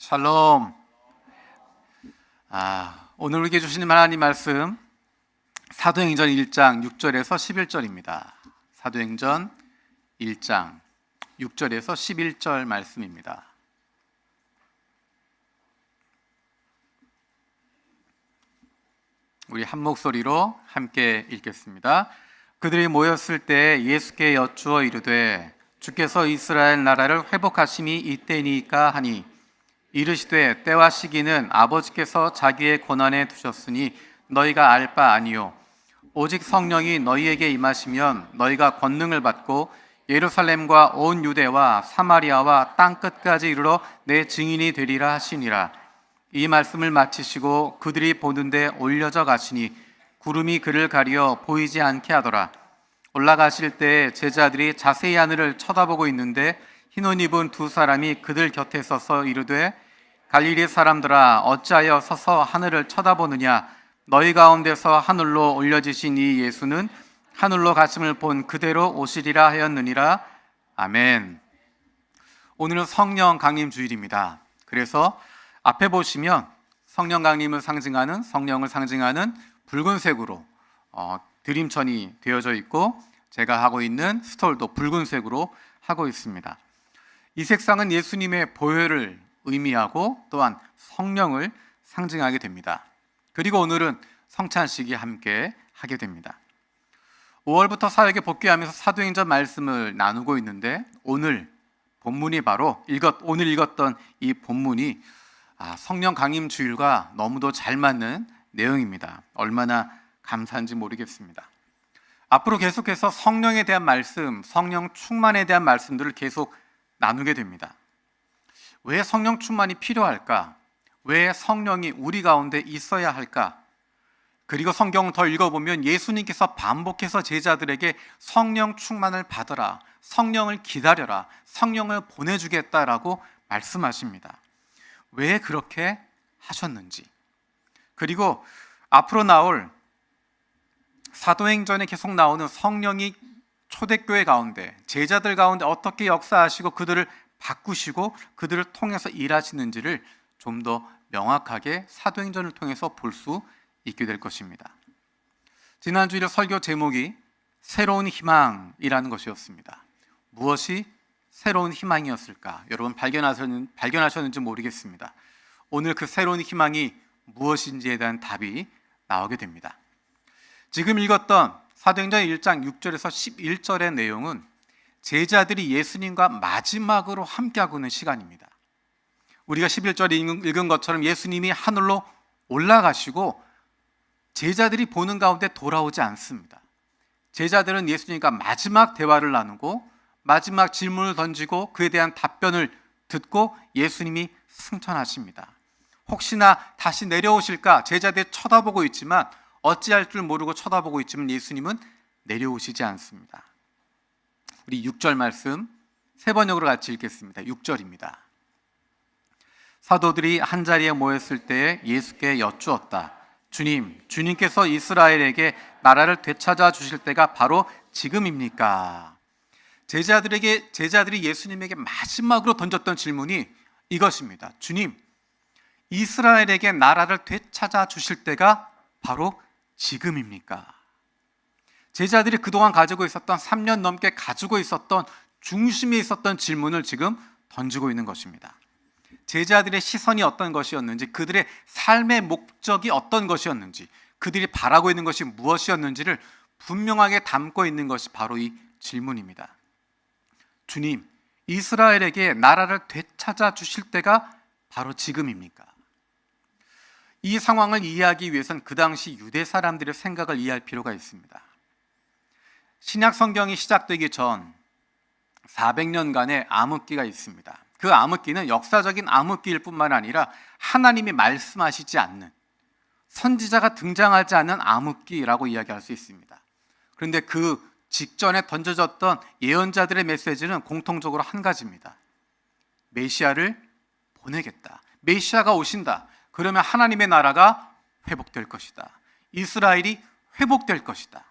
샬롬. 오늘 우리에게 주시는 하나님 말씀 사도행전 1장 6절에서 11절입니다. 사도행전 1장 6절에서 11절 말씀입니다. 우리 한 목소리로 함께 읽겠습니다. 그들이 모였을 때 예수께 여쭈어 이르되 주께서 이스라엘 나라를 회복하심이 이때니까 하니 이르시되 때와 시기는 아버지께서 자기의 권한에 두셨으니 너희가 알 바 아니요 오직 성령이 너희에게 임하시면 너희가 권능을 받고 예루살렘과 온 유대와 사마리아와 땅 끝까지 이르러 내 증인이 되리라 하시니라. 이 말씀을 마치시고 그들이 보는데 올려져 가시니 구름이 그를 가리어 보이지 않게 하더라. 올라가실 때 제자들이 자세히 하늘을 쳐다보고 있는데 흰 옷 입은 두 사람이 그들 곁에 서서 이르되 갈릴리 사람들아 어찌하여 서서 하늘을 쳐다보느냐. 너희 가운데서 하늘로 올려지신 이 예수는 하늘로 가심을 본 그대로 오시리라 하였느니라. 아멘. 오늘은 성령 강림 주일입니다. 그래서 앞에 보시면 성령 강림을 상징하는, 성령을 상징하는 붉은색으로 드림천이 되어져 있고 제가 하고 있는 스톨도 붉은색으로 하고 있습니다. 이 색상은 예수님의 보혈을 의미하고 또한 성령을 상징하게 됩니다. 그리고 오늘은 성찬식이 함께 하게 됩니다. 5월부터 사역에 복귀하면서 사도행전 말씀을 나누고 있는데 오늘 본문이 바로 오늘 읽었던 이 본문이 성령 강림 주일과 너무도 잘 맞는 내용입니다. 얼마나 감사한지 모르겠습니다. 앞으로 계속해서 성령에 대한 말씀, 성령 충만에 대한 말씀들을 계속 나누게 됩니다. 왜 성령 충만이 필요할까? 왜 성령이 우리 가운데 있어야 할까? 그리고 성경을 더 읽어보면 예수님께서 반복해서 제자들에게 성령 충만을 받아라, 성령을 기다려라, 성령을 보내주겠다라고 말씀하십니다. 왜 그렇게 하셨는지, 그리고 앞으로 나올 사도행전에 계속 나오는 성령이 초대교회 가운데, 제자들 가운데 어떻게 역사하시고 그들을 바꾸시고 그들을 통해서 일하시는지를 좀 더 명확하게 사도행전을 통해서 볼 수 있게 될 것입니다. 지난주에 설교 제목이 새로운 희망이라는 것이었습니다. 무엇이 새로운 희망이었을까? 여러분 발견하셨는지 모르겠습니다. 오늘 그 새로운 희망이 무엇인지에 대한 답이 나오게 됩니다. 지금 읽었던 사도행전 1장 6절에서 11절의 내용은 제자들이 예수님과 마지막으로 함께하고 있는 시간입니다. 우리가 11절에 읽은 것처럼 예수님이 하늘로 올라가시고 제자들이 보는 가운데 돌아오지 않습니다. 제자들은 예수님과 마지막 대화를 나누고 마지막 질문을 던지고 그에 대한 답변을 듣고 예수님이 승천하십니다. 혹시나 다시 내려오실까 제자들이 쳐다보고 있지만 어찌할 줄 모르고 쳐다보고 있지만 예수님은 내려오시지 않습니다. 우리 6절 말씀 세 번역으로 같이 읽겠습니다. 6절입니다. 사도들이 한자리에 모였을 때에 예수께 여쭈었다. 주님께서 이스라엘에게 나라를 되찾아 주실 때가 바로 지금입니까? 제자들이 예수님에게 마지막으로 던졌던 질문이 이것입니다. 주님, 이스라엘에게 나라를 되찾아 주실 때가 바로 지금입니까? 제자들이 그동안 가지고 있었던 3년 넘게 가지고 있었던 중심에 있었던 질문을 지금 던지고 있는 것입니다. 제자들의 시선이 어떤 것이었는지, 그들의 삶의 목적이 어떤 것이었는지, 그들이 바라고 있는 것이 무엇이었는지를 분명하게 담고 있는 것이 바로 이 질문입니다. 주님, 이스라엘에게 나라를 되찾아 주실 때가 바로 지금입니까? 이 상황을 이해하기 위해서는 그 당시 유대 사람들의 생각을 이해할 필요가 있습니다. 신약 성경이 시작되기 전 400년간의 암흑기가 있습니다. 그 암흑기는 역사적인 암흑기일 뿐만 아니라 하나님이 말씀하시지 않는, 선지자가 등장하지 않는 암흑기라고 이야기할 수 있습니다. 그런데 그 직전에 던져졌던 예언자들의 메시지는 공통적으로 한 가지입니다. 메시아를 보내겠다. 메시아가 오신다. 그러면 하나님의 나라가 회복될 것이다. 이스라엘이 회복될 것이다.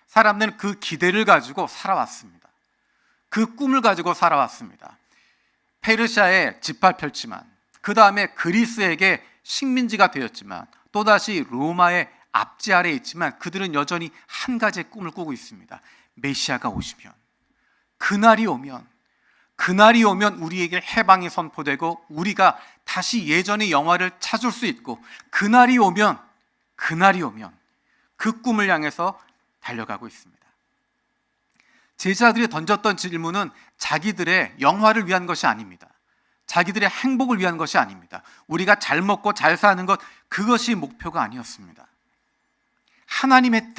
사람들은 그 기대를 가지고 살아왔습니다. 그 꿈을 가지고 살아왔습니다. 페르시아에 짓밟혔지만 그 다음에 그리스에게 식민지가 되었지만 또다시 로마의 압제 아래에 있지만 그들은 여전히 한 가지의 꿈을 꾸고 있습니다. 메시아가 오시면, 그날이 오면 우리에게 해방이 선포되고 우리가 다시 예전의 영화를 찾을 수 있고, 그날이 오면 그 꿈을 향해서 달려가고 있습니다. 제자들이 던졌던 질문은 자기들의 영화를 위한 것이 아닙니다. 자기들의 행복을 위한 것이 아닙니다. 우리가 잘 먹고 잘 사는 것, 그것이 목표가 아니었습니다. 하나님의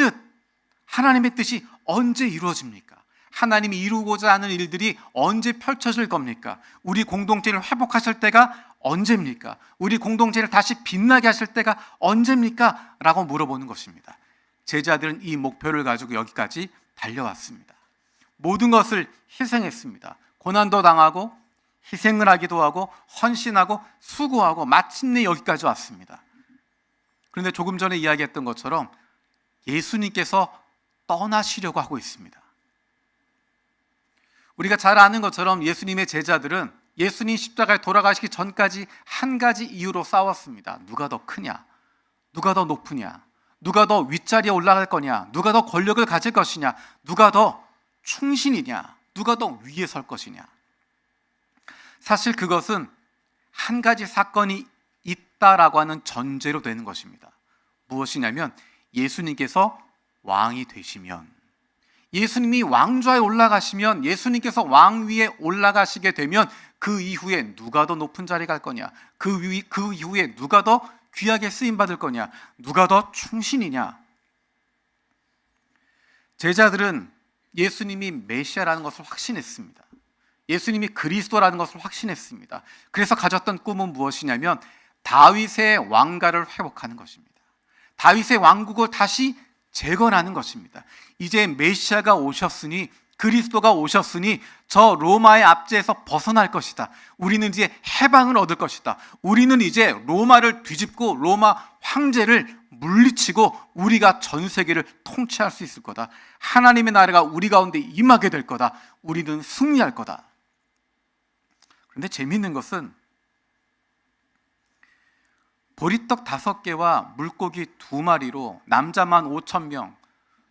뜻이 언제 이루어집니까? 하나님이 이루고자 하는 일들이 언제 펼쳐질 겁니까? 우리 공동체를 회복하실 때가 언제입니까? 우리 공동체를 다시 빛나게 하실 때가 언제입니까? 라고 물어보는 것입니다. 제자들은 이 목표를 가지고 여기까지 달려왔습니다. 모든 것을 희생했습니다. 고난도 당하고 희생을 하기도 하고 헌신하고 수고하고 마침내 여기까지 왔습니다. 그런데 조금 전에 이야기했던 것처럼 예수님께서 떠나시려고 하고 있습니다. 우리가 잘 아는 것처럼 예수님의 제자들은 예수님 십자가에 돌아가시기 전까지 한 가지 이유로 싸웠습니다. 누가 더 크냐? 누가 더 높으냐? 누가 더 윗자리에 올라갈 거냐? 누가 더 권력을 가질 것이냐? 누가 더 충신이냐? 누가 더 위에 설 것이냐? 사실 그것은 한 가지 사건이 있다라고 하는 전제로 되는 것입니다. 무엇이냐면 예수님께서 왕이 되시면, 예수님이 왕좌에 올라가시면, 예수님께서 왕 위에 올라가시게 되면 그 이후에 누가 더 높은 자리에 갈 거냐? 그 이후에 누가 더 귀하게 쓰임받을 거냐? 누가 더 충신이냐? 제자들은 예수님이 메시아라는 것을 확신했습니다. 예수님이 그리스도라는 것을 확신했습니다. 그래서 가졌던 꿈은 무엇이냐면 다윗의 왕가를 회복하는 것입니다. 다윗의 왕국을 다시 재건하는 것입니다. 이제 메시아가 오셨으니, 그리스도가 오셨으니 저 로마의 압제에서 벗어날 것이다. 우리는 이제 해방을 얻을 것이다. 우리는 이제 로마를 뒤집고 로마 황제를 물리치고 우리가 전 세계를 통치할 수 있을 거다. 하나님의 나라가 우리 가운데 임하게 될 거다. 우리는 승리할 거다. 그런데 재미있는 것은 보리떡 5개와 물고기 2마리로 남자만 5,000명,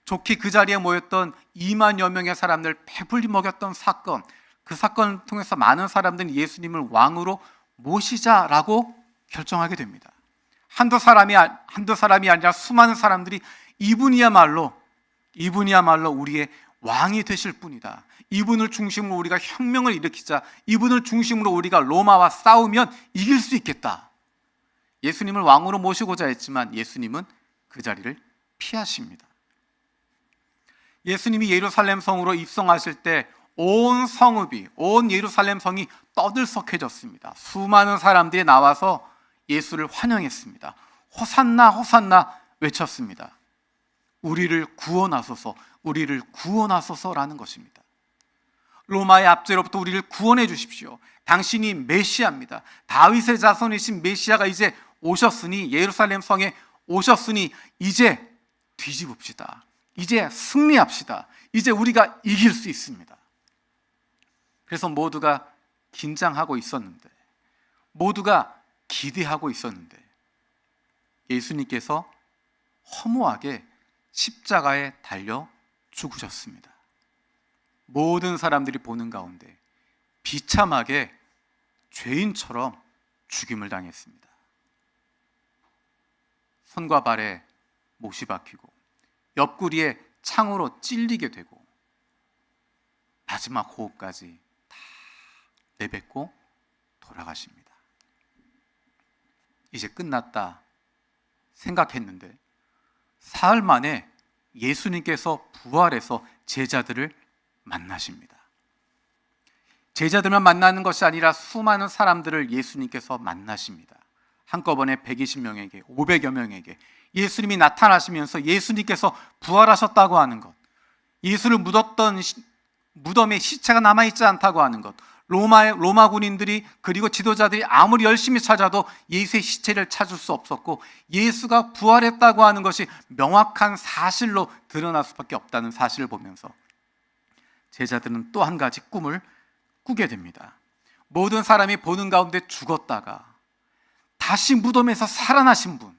좋게 그 자리에 모였던 2만여 명의 사람들 배불리 먹였던 사건, 그 사건을 통해서 많은 사람들이 예수님을 왕으로 모시자라고 결정하게 됩니다. 한두 사람이 아니라 수많은 사람들이 이분이야말로 우리의 왕이 되실 분이다. 이분을 중심으로 우리가 혁명을 일으키자. 이분을 중심으로 우리가 로마와 싸우면 이길 수 있겠다. 예수님을 왕으로 모시고자 했지만 예수님은 그 자리를 피하십니다. 예수님이 예루살렘 성으로 입성하실 때 온 성읍이, 온 예루살렘 성이 떠들썩해졌습니다. 수많은 사람들이 나와서 예수를 환영했습니다. 호산나 호산나 외쳤습니다. 우리를 구원하소서, 우리를 구원하소서라는 것입니다. 로마의 압제로부터 우리를 구원해 주십시오. 당신이 메시아입니다. 다윗의 자손이신 메시아가 이제 오셨으니, 예루살렘 성에 오셨으니 이제 뒤집읍시다. 이제 승리합시다. 이제 우리가 이길 수 있습니다. 그래서 모두가 긴장하고 있었는데, 모두가 기대하고 있었는데 예수님께서 허무하게 십자가에 달려 죽으셨습니다. 모든 사람들이 보는 가운데 비참하게 죄인처럼 죽임을 당했습니다. 손과 발에 못이 박히고 옆구리에 창으로 찔리게 되고 마지막 호흡까지 다 내뱉고 돌아가십니다. 이제 끝났다 생각했는데 사흘 만에 예수님께서 부활해서 제자들을 만나십니다. 제자들만 만나는 것이 아니라 수많은 사람들을 예수님께서 만나십니다. 한꺼번에 120명에게, 500여 명에게 예수님이 나타나시면서 예수님께서 부활하셨다고 하는 것, 예수를 묻었던 무덤에 시체가 남아있지 않다고 하는 것, 로마 군인들이 그리고 지도자들이 아무리 열심히 찾아도 예수의 시체를 찾을 수 없었고 예수가 부활했다고 하는 것이 명확한 사실로 드러날 수밖에 없다는 사실을 보면서 제자들은 또 한 가지 꿈을 꾸게 됩니다. 모든 사람이 보는 가운데 죽었다가 다시 무덤에서 살아나신 분,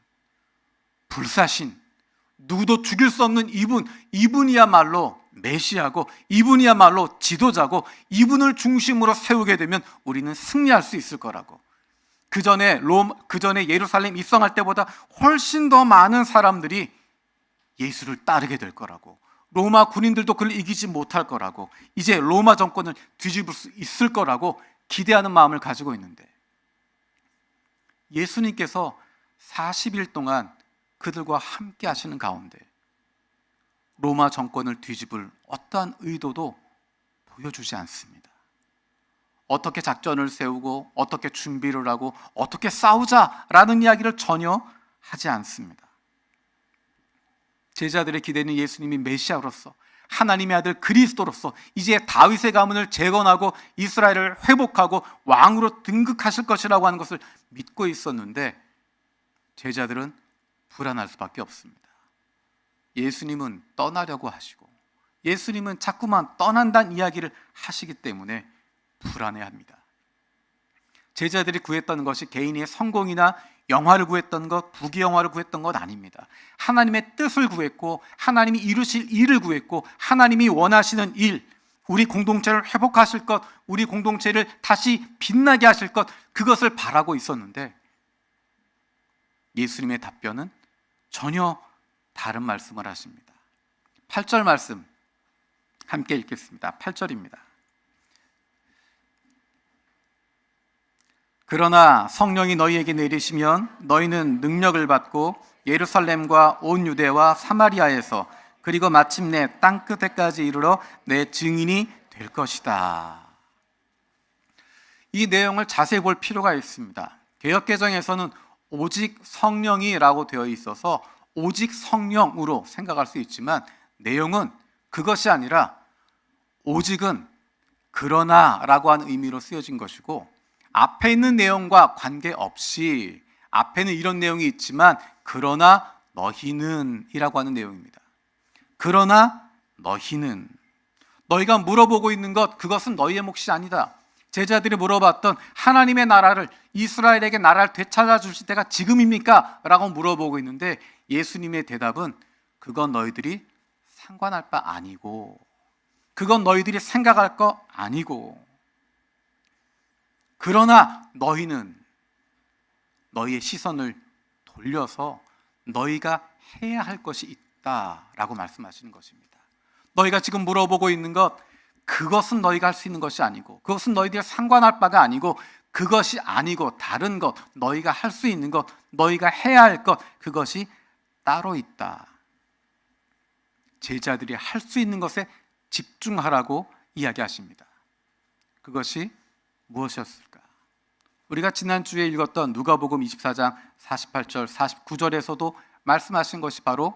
불사신, 누구도 죽일 수 없는 이분이야말로 메시아고, 이분이야말로 지도자고, 이분을 중심으로 세우게 되면 우리는 승리할 수 있을 거라고. 그 전에 예루살렘 입성할 때보다 훨씬 더 많은 사람들이 예수를 따르게 될 거라고, 로마 군인들도 그를 이기지 못할 거라고, 이제 로마 정권을 뒤집을 수 있을 거라고 기대하는 마음을 가지고 있는데, 예수님께서 40일 동안 그들과 함께 하시는 가운데 로마 정권을 뒤집을 어떠한 의도도 보여주지 않습니다. 어떻게 작전을 세우고 어떻게 준비를 하고 어떻게 싸우자라는 이야기를 전혀 하지 않습니다. 제자들의 기대는 예수님이 메시아로서, 하나님의 아들 그리스도로서 이제 다윗의 가문을 재건하고 이스라엘을 회복하고 왕으로 등극하실 것이라고 하는 것을 믿고 있었는데, 제자들은 불안할 수밖에 없습니다. 예수님은 떠나려고 하시고, 예수님은 자꾸만 떠난다는 이야기를 하시기 때문에 불안해합니다. 제자들이 구했던 것이 개인의 성공이나 영화를 구했던 것, 부귀영화를 구했던 것 아닙니다. 하나님의 뜻을 구했고, 하나님이 이루실 일을 구했고, 하나님이 원하시는 일, 우리 공동체를 회복하실 것, 우리 공동체를 다시 빛나게 하실 것, 그것을 바라고 있었는데, 예수님의 답변은 전혀 다른 말씀을 하십니다. 8절 말씀 함께 읽겠습니다. 8절입니다. 그러나 성령이 너희에게 내리시면 너희는 능력을 받고 예루살렘과 온 유대와 사마리아에서 그리고 마침내 땅끝에까지 이르러 내 증인이 될 것이다. 이 내용을 자세히 볼 필요가 있습니다. 개역개정에서는 오직 성령이라고 되어 있어서 오직 성령으로 생각할 수 있지만, 내용은 그것이 아니라 오직은 그러나라고 하는 의미로 쓰여진 것이고, 앞에 있는 내용과 관계없이 앞에는 이런 내용이 있지만 그러나 너희는 이라고 하는 내용입니다. 그러나 너희는, 너희가 물어보고 있는 것, 그것은 너희의 몫이 아니다. 제자들이 물어봤던 하나님의 나라를, 이스라엘에게 나라를 되찾아 주실 때가 지금입니까? 라고 물어보고 있는데, 예수님의 대답은 그건 너희들이 상관할 바 아니고, 그건 너희들이 생각할 거 아니고, 그러나 너희는 너희의 시선을 돌려서 너희가 해야 할 것이 있다라고 말씀하시는 것입니다. 너희가 지금 물어보고 있는 것, 그것은 너희가 할 수 있는 것이 아니고, 그것은 너희들이 상관할 바가 아니고, 그것이 아니고 다른 것, 너희가 할 수 있는 것, 너희가 해야 할 것, 그것이 따로 있다. 제자들이 할 수 있는 것에 집중하라고 이야기하십니다. 그것이 무엇이었을까? 우리가 지난주에 읽었던 누가복음 24장 48절, 49절에서도 말씀하신 것이 바로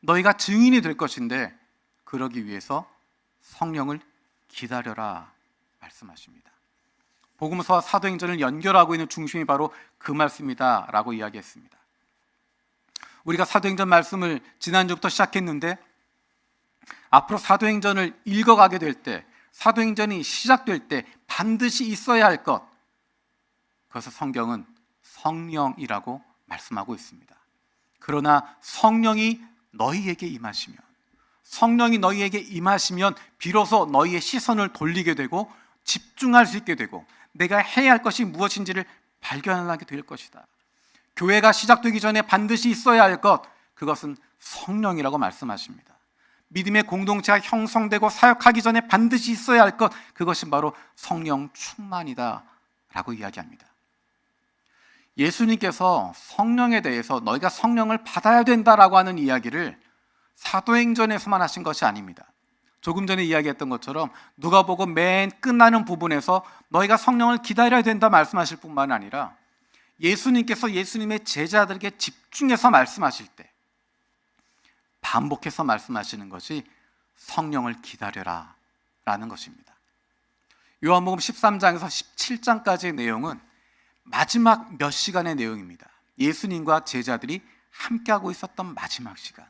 너희가 증인이 될 것인데, 그러기 위해서 성령을 기다려라 말씀하십니다. 복음서와 사도행전을 연결하고 있는 중심이 바로 그 말씀이다 라고 이야기했습니다. 우리가 사도행전 말씀을 지난주부터 시작했는데, 앞으로 사도행전을 읽어가게 될 때, 사도행전이 시작될 때 반드시 있어야 할 것, 그것을 성경은 성령이라고 말씀하고 있습니다. 그러나 성령이 너희에게 임하시면, 성령이 너희에게 임하시면 비로소 너희의 시선을 돌리게 되고 집중할 수 있게 되고 내가 해야 할 것이 무엇인지를 발견하게 될 것이다. 교회가 시작되기 전에 반드시 있어야 할 것, 그것은 성령이라고 말씀하십니다. 믿음의 공동체가 형성되고 사역하기 전에 반드시 있어야 할 것, 그것이 바로 성령 충만이다 라고 이야기합니다. 예수님께서 성령에 대해서 너희가 성령을 받아야 된다라고 하는 이야기를 사도행전에서만 하신 것이 아닙니다. 조금 전에 이야기했던 것처럼 누가복음 맨 끝나는 부분에서 너희가 성령을 기다려야 된다 말씀하실 뿐만 아니라, 예수님께서 예수님의 제자들에게 집중해서 말씀하실 때 반복해서 말씀하시는 것이 성령을 기다려라 라는 것입니다. 요한복음 13장에서 17장까지의 내용은 마지막 몇 시간의 내용입니다. 예수님과 제자들이 함께하고 있었던 마지막 시간.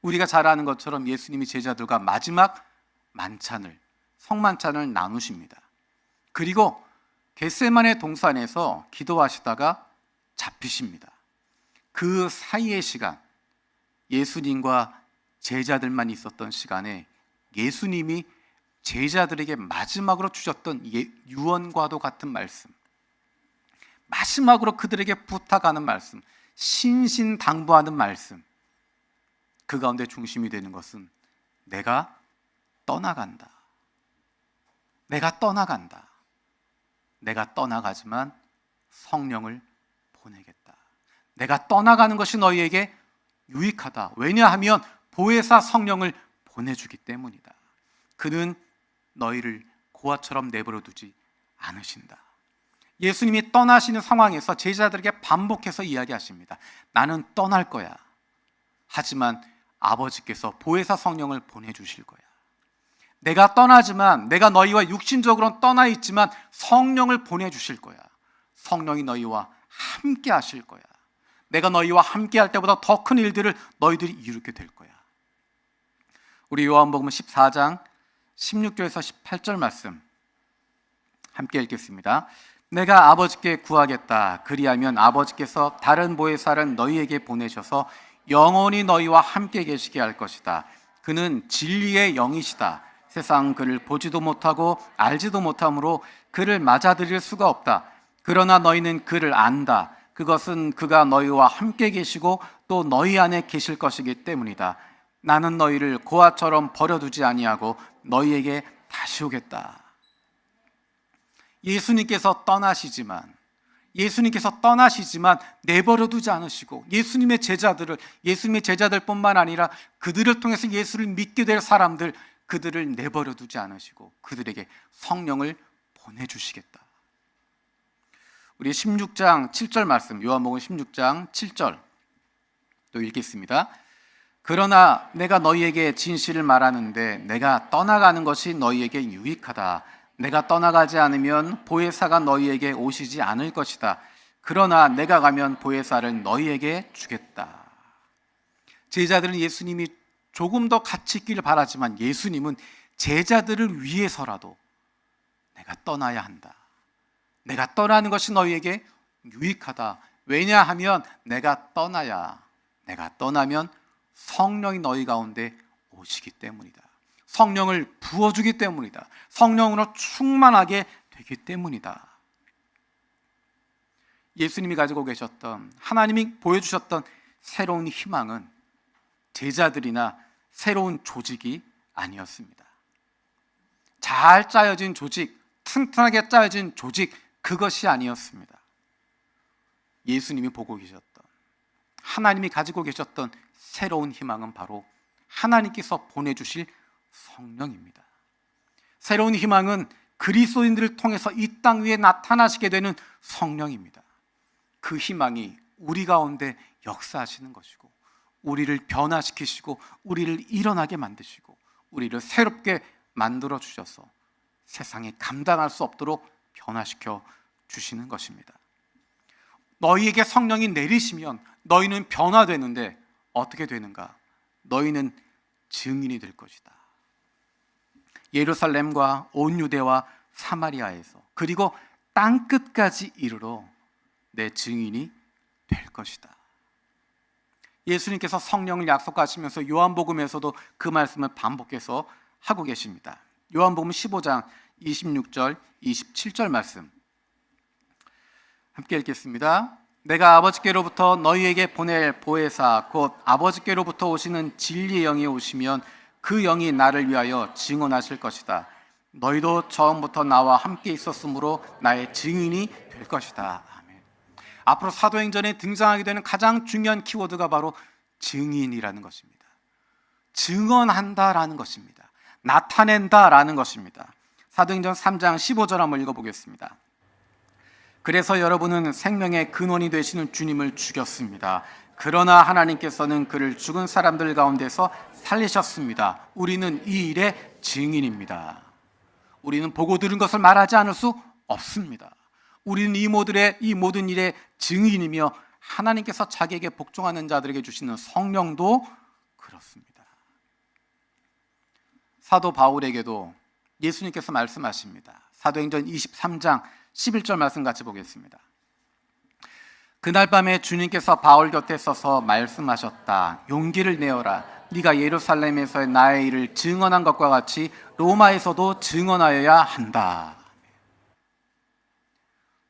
우리가 잘 아는 것처럼 예수님이 제자들과 마지막 만찬을, 성만찬을 나누십니다. 그리고 겟세마네 동산에서 기도하시다가 잡히십니다. 그 사이의 시간, 예수님과 제자들만 있었던 시간에 예수님이 제자들에게 마지막으로 주셨던 유언과도 같은 말씀, 마지막으로 그들에게 부탁하는 말씀, 신신당부하는 말씀, 그 가운데 중심이 되는 것은 내가 떠나간다. 내가 떠나간다. 내가 떠나가지만 성령을 보내겠다. 내가 떠나가는 것이 너희에게 유익하다. 왜냐하면 보혜사 성령을 보내주기 때문이다. 그는 너희를 고아처럼 내버려 두지 않으신다. 예수님이 떠나시는 상황에서 제자들에게 반복해서 이야기하십니다. 나는 떠날 거야. 하지만 아버지께서 보혜사 성령을 보내주실 거야. 내가 떠나지만, 내가 너희와 육신적으로는 떠나 있지만 성령을 보내주실 거야. 성령이 너희와 함께 하실 거야. 내가 너희와 함께 할 때보다 더 큰 일들을 너희들이 이루게 될 거야. 우리 요한복음 14장 16절에서 18절 말씀 함께 읽겠습니다. 내가 아버지께 구하겠다. 그리하면 아버지께서 다른 보혜사를 너희에게 보내셔서 영원히 너희와 함께 계시게 할 것이다. 그는 진리의 영이시다. 세상 그를 보지도 못하고 알지도 못하므로 그를 맞아들일 수가 없다. 그러나 너희는 그를 안다. 그것은 그가 너희와 함께 계시고 또 너희 안에 계실 것이기 때문이다. 나는 너희를 고아처럼 버려두지 아니하고 너희에게 다시 오겠다. 예수님께서 떠나시지만 내버려두지 않으시고 예수님의 제자들뿐만 아니라 그들을 통해서 예수를 믿게 될 사람들, 그들을 내버려두지 않으시고 그들에게 성령을 보내주시겠다. 우리 16장 7절 말씀, 요한복음 16장 7절 또 읽겠습니다. 그러나 내가 너희에게 진실을 말하는데 내가 떠나가는 것이 너희에게 유익하다. 내가 떠나가지 않으면 보혜사가 너희에게 오시지 않을 것이다. 그러나 내가 가면 보혜사를 너희에게 주겠다. 제자들은 예수님이 조금 더 같이 있기를 바라지만 예수님은 제자들을 위해서라도 내가 떠나야 한다. 내가 떠나는 것이 너희에게 유익하다. 왜냐하면 내가 떠나면 성령이 너희 가운데 오시기 때문이다. 성령을 부어주기 때문이다. 성령으로 충만하게 되기 때문이다. 예수님이 가지고 계셨던, 하나님이 보여주셨던 새로운 희망은 제자들이나 새로운 조직이 아니었습니다. 잘 짜여진 조직, 튼튼하게 짜여진 조직, 그것이 아니었습니다. 예수님이 보고 계셨던, 하나님이 가지고 계셨던 새로운 희망은 바로 하나님께서 보내주실 성령입니다. 새로운 희망은 그리스도인들을 통해서 이 땅 위에 나타나시게 되는 성령입니다. 그 희망이 우리 가운데 역사하시는 것이고 우리를 변화시키시고 우리를 일어나게 만드시고 우리를 새롭게 만들어 주셔서 세상에 감당할 수 없도록 변화시켜 주시는 것입니다. 너희에게 성령이 내리시면 너희는 변화되는데 어떻게 되는가? 너희는 증인이 될 것이다. 예루살렘과 온 유대와 사마리아에서 그리고 땅끝까지 이르러 내 증인이 될 것이다. 예수님께서 성령을 약속하시면서 요한복음에서도 그 말씀을 반복해서 하고 계십니다. 요한복음 15장 26절 27절 말씀 함께 읽겠습니다. 내가 아버지께로부터 너희에게 보낼 보혜사 곧 아버지께로부터 오시는 진리의 영이 오시면 그 영이 나를 위하여 증언하실 것이다. 너희도 처음부터 나와 함께 있었으므로 나의 증인이 될 것이다. 아멘. 앞으로 사도행전에 등장하게 되는 가장 중요한 키워드가 바로 증인이라는 것입니다. 증언한다라는 것입니다. 나타낸다라는 것입니다. 사도행전 3장 15절 한번 읽어보겠습니다. 그래서 여러분은 생명의 근원이 되시는 주님을 죽였습니다. 그러나 하나님께서는 그를 죽은 사람들 가운데서 살리셨습니다. 우리는 이 일의 증인입니다. 우리는 보고 들은 것을 말하지 않을 수 없습니다. 우리는 이 모든 일의 증인이며 하나님께서 자기에게 복종하는 자들에게 주시는 성령도 그렇습니다. 사도 바울에게도 예수님께서 말씀하십니다. 사도행전 23장 11절 말씀 같이 보겠습니다. 그날 밤에 주님께서 바울 곁에 서서 말씀하셨다. 용기를 내어라. 네가 예루살렘에서의 나의 일을 증언한 것과 같이 로마에서도 증언하여야 한다.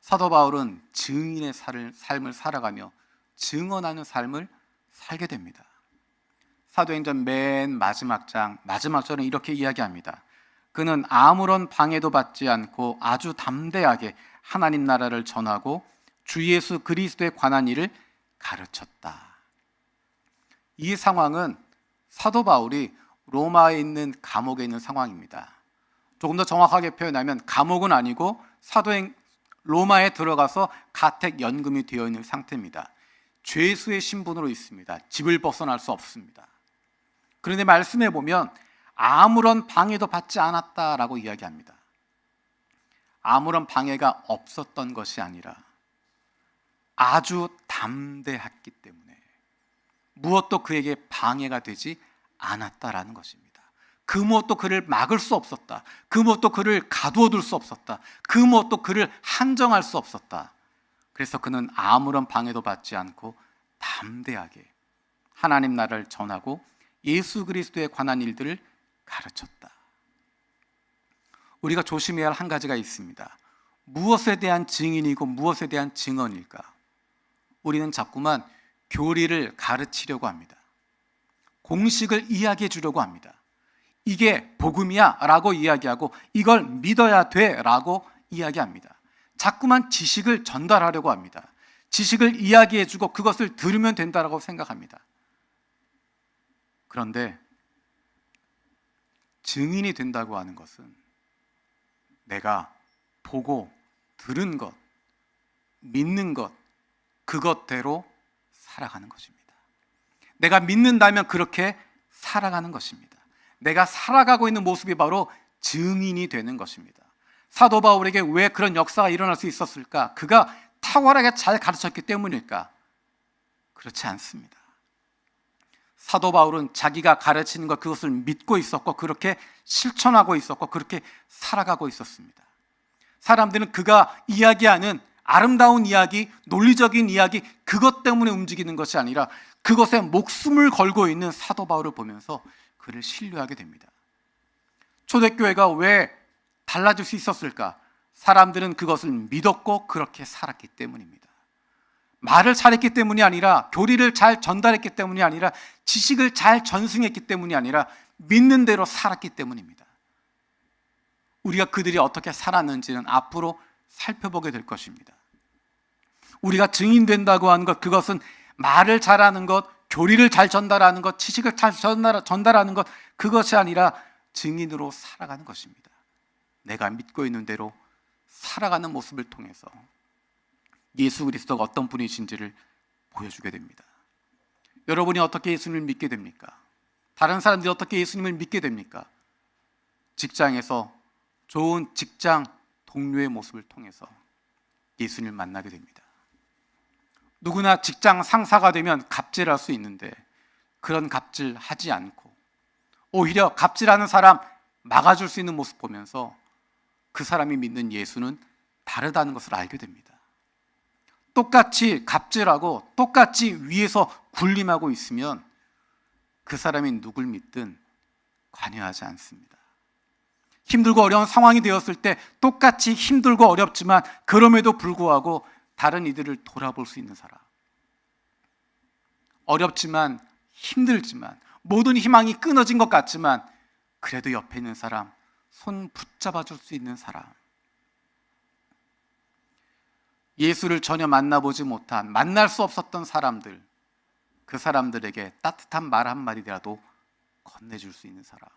사도 바울은 증인의 삶을 살아가며 증언하는 삶을 살게 됩니다. 사도행전 맨 마지막 절은 이렇게 이야기합니다. 그는 아무런 방해도 받지 않고 아주 담대하게 하나님 나라를 전하고 주 예수 그리스도에 관한 일을 가르쳤다. 이 상황은 사도 바울이 로마에 있는 감옥에 있는 상황입니다. 조금 더 정확하게 표현하면 감옥은 아니고 로마에 들어가서 가택 연금이 되어 있는 상태입니다. 죄수의 신분으로 있습니다. 집을 벗어날 수 없습니다. 그런데 말씀해 보면 아무런 방해도 받지 않았다라고 이야기합니다. 아무런 방해가 없었던 것이 아니라 아주 담대했기 때문에 무엇도 그에게 방해가 되지 않았다라는 것입니다. 그 무엇도 그를 막을 수 없었다. 그 무엇도 그를 가두어둘 수 없었다. 그 무엇도 그를 한정할 수 없었다. 그래서 그는 아무런 방해도 받지 않고 담대하게 하나님 나라를 전하고 예수 그리스도에 관한 일들을 가르쳤다. 우리가 조심해야 할 한 가지가 있습니다. 무엇에 대한 증인이고 무엇에 대한 증언일까? 우리는 자꾸만 교리를 가르치려고 합니다. 공식을 이야기해 주려고 합니다. 이게 복음이야 라고 이야기하고 이걸 믿어야 돼 라고 이야기합니다. 자꾸만 지식을 전달하려고 합니다. 지식을 이야기해 주고 그것을 들으면 된다라고 생각합니다. 그런데 증인이 된다고 하는 것은 내가 보고 들은 것, 믿는 것, 그것대로 살아가는 것입니다. 내가 믿는다면 그렇게 살아가는 것입니다. 내가 살아가고 있는 모습이 바로 증인이 되는 것입니다. 사도 바울에게 왜 그런 역사가 일어날 수 있었을까? 그가 탁월하게 잘 가르쳤기 때문일까? 그렇지 않습니다. 사도 바울은 자기가 가르치는 것 그것을 믿고 있었고 그렇게 실천하고 있었고 그렇게 살아가고 있었습니다. 사람들은 그가 이야기하는 아름다운 이야기, 논리적인 이야기 그것 때문에 움직이는 것이 아니라 그것에 목숨을 걸고 있는 사도 바울을 보면서 그를 신뢰하게 됩니다. 초대교회가 왜 달라질 수 있었을까? 사람들은 그것을 믿었고 그렇게 살았기 때문입니다. 말을 잘했기 때문이 아니라 교리를 잘 전달했기 때문이 아니라 지식을 잘 전승했기 때문이 아니라 믿는 대로 살았기 때문입니다. 우리가 그들이 어떻게 살았는지는 앞으로 살펴보게 될 것입니다. 우리가 증인된다고 하는 것, 그것은 말을 잘하는 것, 교리를 잘 전달하는 것, 지식을 잘 전달하는 것, 그것이 아니라 증인으로 살아가는 것입니다. 내가 믿고 있는 대로 살아가는 모습을 통해서 예수 그리스도가 어떤 분이신지를 보여주게 됩니다. 여러분이 어떻게 예수님을 믿게 됩니까? 다른 사람들이 어떻게 예수님을 믿게 됩니까? 직장에서 좋은 직장 동료의 모습을 통해서 예수님을 만나게 됩니다. 누구나 직장 상사가 되면 갑질할 수 있는데 그런 갑질하지 않고 오히려 갑질하는 사람 막아줄 수 있는 모습 보면서 그 사람이 믿는 예수는 다르다는 것을 알게 됩니다. 똑같이 갑질하고 똑같이 위에서 군림하고 있으면 그 사람이 누굴 믿든 관여하지 않습니다. 힘들고 어려운 상황이 되었을 때 똑같이 힘들고 어렵지만 그럼에도 불구하고 다른 이들을 돌아볼 수 있는 사람, 어렵지만 힘들지만 모든 희망이 끊어진 것 같지만 그래도 옆에 있는 사람, 손 붙잡아 줄 수 있는 사람, 예수를 전혀 만나보지 못한, 만날 수 없었던 사람들, 그 사람들에게 따뜻한 말 한마디라도 건네줄 수 있는 사람,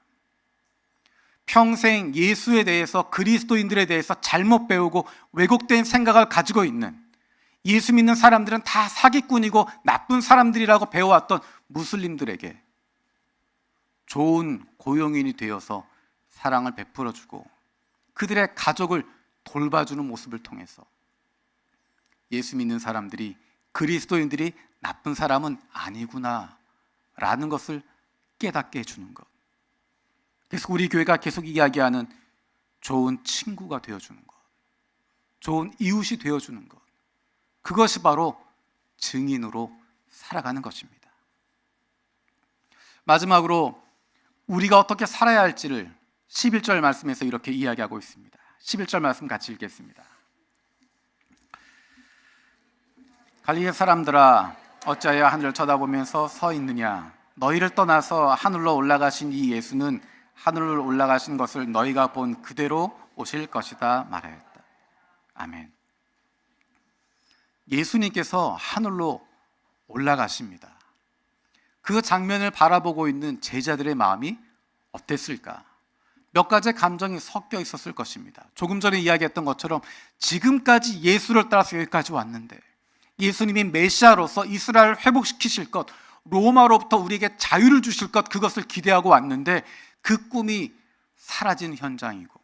평생 예수에 대해서, 그리스도인들에 대해서 잘못 배우고 왜곡된 생각을 가지고 있는, 예수 믿는 사람들은 다 사기꾼이고 나쁜 사람들이라고 배워왔던 무슬림들에게 좋은 고용인이 되어서 사랑을 베풀어주고 그들의 가족을 돌봐주는 모습을 통해서 예수 믿는 사람들이, 그리스도인들이 나쁜 사람은 아니구나 라는 것을 깨닫게 해주는 것. 그래서 우리 교회가 계속 이야기하는 좋은 친구가 되어주는 것, 좋은 이웃이 되어주는 것, 그것이 바로 증인으로 살아가는 것입니다. 마지막으로 우리가 어떻게 살아야 할지를 11절 말씀에서 이렇게 이야기하고 있습니다. 11절 말씀 같이 읽겠습니다. 갈릴리 사람들아, 어찌하여 하늘을 쳐다보면서 서 있느냐? 너희를 떠나서 하늘로 올라가신 이 예수는 하늘로 올라가신 것을 너희가 본 그대로 오실 것이다 말하였다. 아멘. 예수님께서 하늘로 올라가십니다. 그 장면을 바라보고 있는 제자들의 마음이 어땠을까? 몇 가지 감정이 섞여 있었을 것입니다. 조금 전에 이야기했던 것처럼 지금까지 예수를 따라서 여기까지 왔는데 예수님이 메시아로서 이스라엘을 회복시키실 것, 로마로부터 우리에게 자유를 주실 것, 그것을 기대하고 왔는데 그 꿈이 사라지는 현장이고,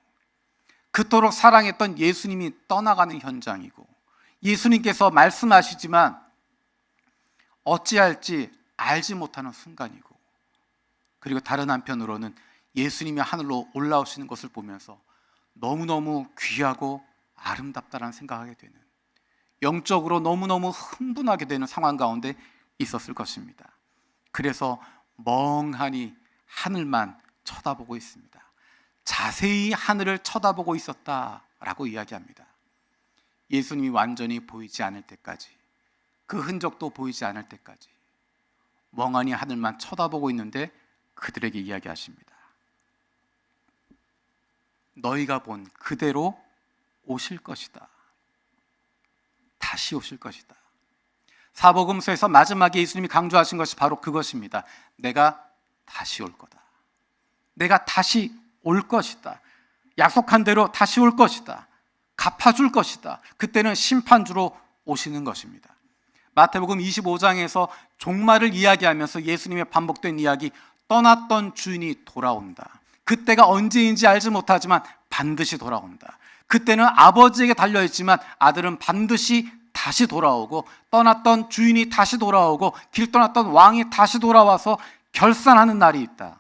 그토록 사랑했던 예수님이 떠나가는 현장이고, 예수님께서 말씀하시지만 어찌할지 알지 못하는 순간이고, 그리고 다른 한편으로는 예수님이 하늘로 올라오시는 것을 보면서 너무너무 귀하고 아름답다라는 생각하게 되는, 영적으로 너무너무 흥분하게 되는 상황 가운데 있었을 것입니다. 그래서 멍하니 하늘만 쳐다보고 있습니다. 자세히 하늘을 쳐다보고 있었다라고 이야기합니다. 예수님이 완전히 보이지 않을 때까지, 그 흔적도 보이지 않을 때까지 멍하니 하늘만 쳐다보고 있는데 그들에게 이야기하십니다. 너희가 본 그대로 오실 것이다. 다시 오실 것이다. 사복음서에서 마지막에 예수님이 강조하신 것이 바로 그것입니다. 내가 다시 올 거다. 내가 다시 올 것이다. 약속한 대로 다시 올 것이다. 갚아줄 것이다. 그때는 심판주로 오시는 것입니다. 마태복음 25장에서 종말을 이야기하면서 예수님의 반복된 이야기, 떠났던 주인이 돌아온다. 그때가 언제인지 알지 못하지만 반드시 돌아온다. 그때는 아버지에게 달려있지만 아들은 반드시 다시 돌아오고, 떠났던 주인이 다시 돌아오고, 길 떠났던 왕이 다시 돌아와서 결산하는 날이 있다.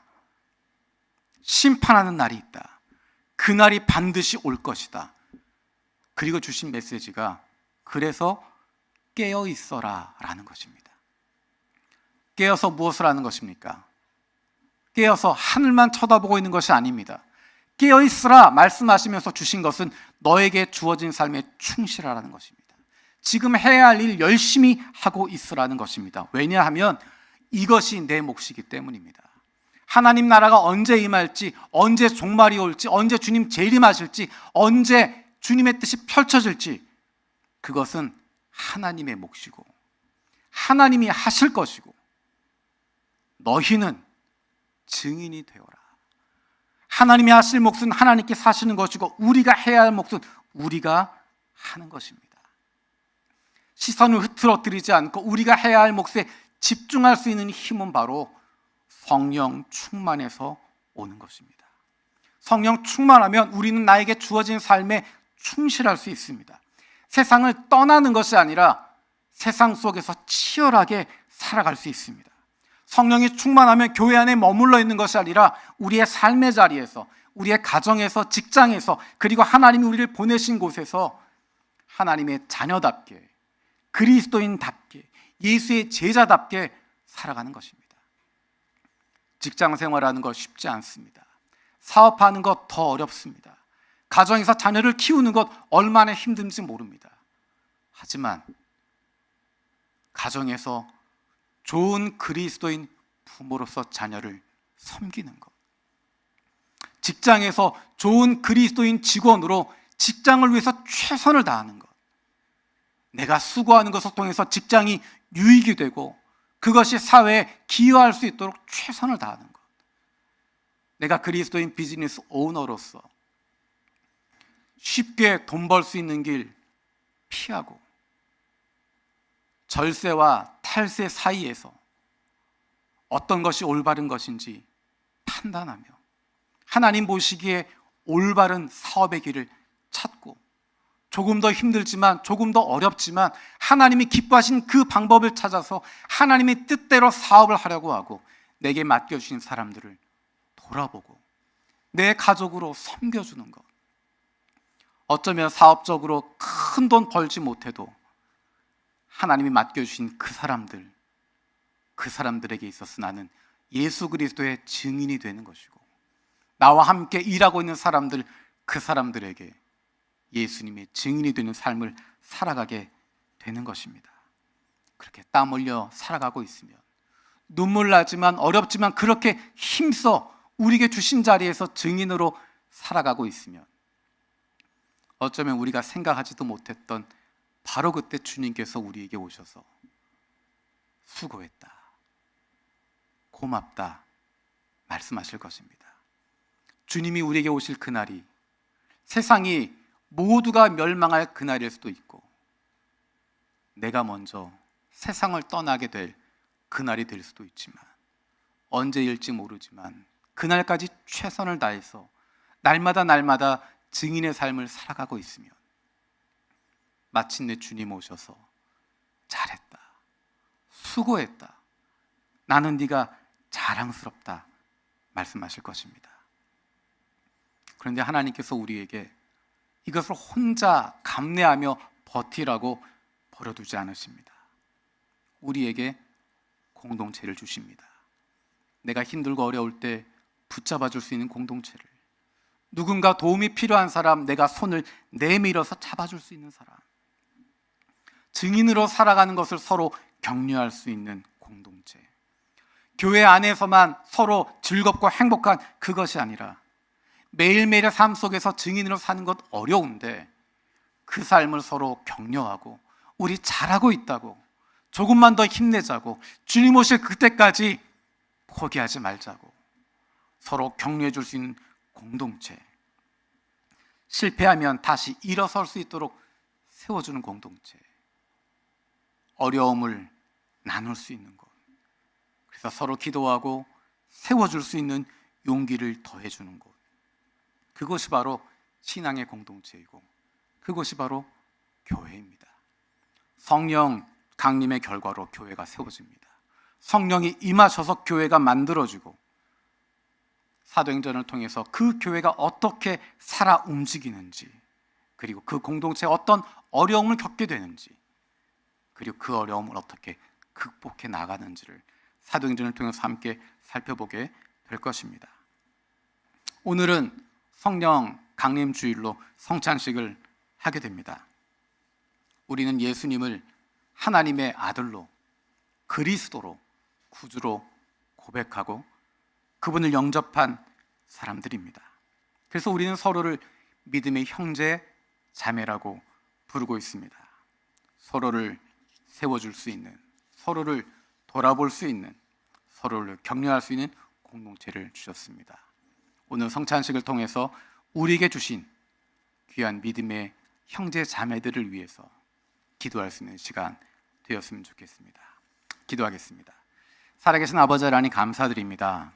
심판하는 날이 있다. 그 날이 반드시 올 것이다. 그리고 주신 메시지가 그래서 깨어 있어라 라는 것입니다. 깨어서 무엇을 하는 것입니까? 깨어서 하늘만 쳐다보고 있는 것이 아닙니다. 깨어 있으라 말씀하시면서 주신 것은 너에게 주어진 삶에 충실하라는 것입니다. 지금 해야 할 일 열심히 하고 있으라는 것입니다. 왜냐하면 이것이 내 몫이기 때문입니다. 하나님 나라가 언제 임할지, 언제 종말이 올지, 언제 주님 재림하실지, 언제 주님의 뜻이 펼쳐질지, 그것은 하나님의 몫이고 하나님이 하실 것이고, 너희는 증인이 되어라. 하나님이 하실 몫은 하나님께 사시는 것이고, 우리가 해야 할 몫은 우리가 하는 것입니다. 시선을 흐트러뜨리지 않고 우리가 해야 할 몫에 집중할 수 있는 힘은 바로 성령 충만해서 오는 것입니다. 성령 충만하면 우리는 나에게 주어진 삶에 충실할 수 있습니다. 세상을 떠나는 것이 아니라 세상 속에서 치열하게 살아갈 수 있습니다. 성령이 충만하면 교회 안에 머물러 있는 것이 아니라 우리의 삶의 자리에서, 우리의 가정에서, 직장에서, 그리고 하나님이 우리를 보내신 곳에서 하나님의 자녀답게, 그리스도인답게, 예수의 제자답게 살아가는 것입니다. 직장 생활하는 것 쉽지 않습니다. 사업하는 것 더 어렵습니다. 가정에서 자녀를 키우는 것 얼마나 힘든지 모릅니다. 하지만 가정에서 좋은 그리스도인 부모로서 자녀를 섬기는 것, 직장에서 좋은 그리스도인 직원으로 직장을 위해서 최선을 다하는 것, 내가 수고하는 것을 통해서 직장이 유익이 되고 그것이 사회에 기여할 수 있도록 최선을 다하는 것, 내가 그리스도인 비즈니스 오너로서 쉽게 돈 벌 수 있는 길 피하고 절세와 탈세 사이에서 어떤 것이 올바른 것인지 판단하며 하나님 보시기에 올바른 사업의 길을 찾고, 조금 더 힘들지만 조금 더 어렵지만 하나님이 기뻐하신 그 방법을 찾아서 하나님의 뜻대로 사업을 하려고 하고, 내게 맡겨주신 사람들을 돌아보고 내 가족으로 섬겨주는 것, 어쩌면 사업적으로 큰 돈 벌지 못해도 하나님이 맡겨주신 그 사람들에게 있어서 나는 예수 그리스도의 증인이 되는 것이고, 나와 함께 일하고 있는 사람들, 그 사람들에게 예수님의 증인이 되는 삶을 살아가게 되는 것입니다. 그렇게 땀 흘려 살아가고 있으면, 눈물 나지만 어렵지만 그렇게 힘써 우리에게 주신 자리에서 증인으로 살아가고 있으면, 어쩌면 우리가 생각하지도 못했던 바로 그때 주님께서 우리에게 오셔서 수고했다, 고맙다 말씀하실 것입니다. 주님이 우리에게 오실 그날이 세상이 모두가 멸망할 그날일 수도 있고, 내가 먼저 세상을 떠나게 될 그날이 될 수도 있지만, 언제일지 모르지만 그날까지 최선을 다해서 날마다 증인의 삶을 살아가고 있으면, 마침내 주님 오셔서 잘했다, 수고했다, 나는 네가 자랑스럽다 말씀하실 것입니다. 그런데 하나님께서 우리에게 이것을 혼자 감내하며 버티라고 버려두지 않으십니다. 우리에게 공동체를 주십니다. 내가 힘들고 어려울 때 붙잡아 줄 수 있는 공동체를, 누군가 도움이 필요한 사람, 내가 손을 내밀어서 잡아줄 수 있는 사람, 증인으로 살아가는 것을 서로 격려할 수 있는 공동체. 교회 안에서만 서로 즐겁고 행복한 그것이 아니라 매일매일의 삶 속에서 증인으로 사는 것 어려운데, 그 삶을 서로 격려하고 우리 잘하고 있다고, 조금만 더 힘내자고, 주님 오실 그때까지 포기하지 말자고 서로 격려해 줄 수 있는 공동체, 실패하면 다시 일어설 수 있도록 세워주는 공동체, 어려움을 나눌 수 있는 것, 그래서 서로 기도하고 세워줄 수 있는 용기를 더해주는 곳, 그것이 바로 신앙의 공동체이고 그것이 바로 교회입니다. 성령 강림의 결과로 교회가 세워집니다. 성령이 임하셔서 교회가 만들어지고, 사도행전을 통해서 그 교회가 어떻게 살아 움직이는지, 그리고 그 공동체에 어떤 어려움을 겪게 되는지, 그리고 그 어려움을 어떻게 극복해 나가는지를 사도행전을 통해서 함께 살펴보게 될 것입니다. 오늘은 성령 강림 주일로 성찬식을 하게 됩니다. 우리는 예수님을 하나님의 아들로, 그리스도로, 구주로 고백하고 그분을 영접한 사람들입니다. 그래서 우리는 서로를 믿음의 형제, 자매라고 부르고 있습니다. 서로를 세워줄 수 있는, 서로를 돌아볼 수 있는, 서로를 격려할 수 있는 공동체를 주셨습니다. 오늘 성찬식을 통해서 우리에게 주신 귀한 믿음의 형제 자매들을 위해서 기도할 수 있는 시간 되었으면 좋겠습니다. 기도하겠습니다. 살아계신 아버지 하나님, 감사드립니다.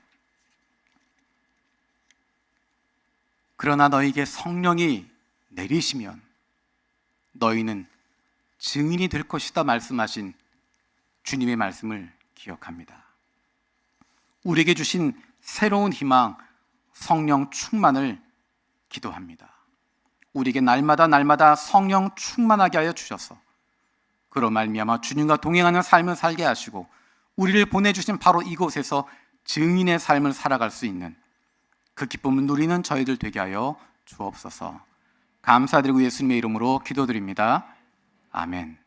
그러나 너희에게 성령이 내리시면 너희는 증인이 될 것이다 말씀하신 주님의 말씀을 기억합니다. 우리에게 주신 새로운 희망, 성령 충만을 기도합니다. 우리에게 날마다 성령 충만하게 하여 주셔서 그로 말미암아 주님과 동행하는 삶을 살게 하시고, 우리를 보내주신 바로 이곳에서 증인의 삶을 살아갈 수 있는 그 기쁨을 누리는 저희들 되게 하여 주옵소서. 감사드리고 예수님의 이름으로 기도드립니다. 아멘.